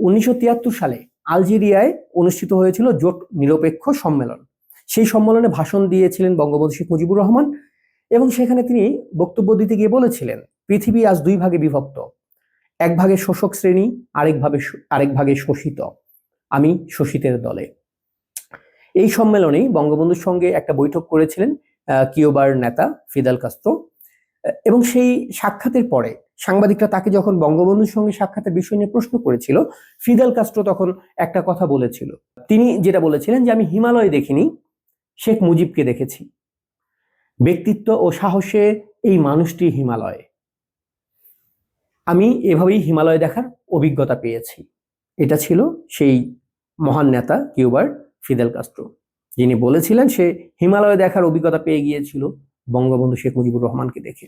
1973 সালে আলজেরিয়ায় অনুষ্ঠিত হয়েছিল জোট নিরপেক্ষ সম্মেলন। সেই সম্মেলনে ভাষণ দিয়েছিলেন বঙ্গবন্ধু শেখ মুজিবুর রহমান এবং সেখানে তিনি বক্তব্য দিতে গিয়ে বলেছিলেন, পৃথিবী আজ দুই ভাগে বিভক্ত, এক ভাগে শোষক শ্রেণী, আরেক ভাগে শোষিত। আমি শোষিতের দলে। এই সম্মেলনেই বঙ্গবন্ধুর সঙ্গে একটা বৈঠক করেছিলেন কিউবার নেতা ফিদেল কাস্ত্রো এবং সেই সাক্ষাতের পরে সাংবাদিকরা তাকে যখন বঙ্গবন্ধুর সঙ্গে সাক্ষাতের বিষয় নিয়ে প্রশ্ন করেছিল, ফিদেল কাস্ত্রো তখন একটা কথা বলেছিল। তিনি যেটা বলেছিলেন যে, আমি হিমালয় দেখিনি, শেখ মুজিবকে দেখেছি। ব্যক্তিত্ব ও সাহসে এই মানুষটি হিমালয়। আমি এভাবেই হিমালয় দেখার অভিজ্ঞতা পেয়েছি। এটা ছিল সেই মহান নেতা কিউবার ফিদেল কাস্ত্রো, যিনি বলেছিলেন সে হিমালয় দেখার অভিজ্ঞতা পেয়ে গিয়েছিল বঙ্গবন্ধু শেখ মুজিবুর রহমানকে দেখে।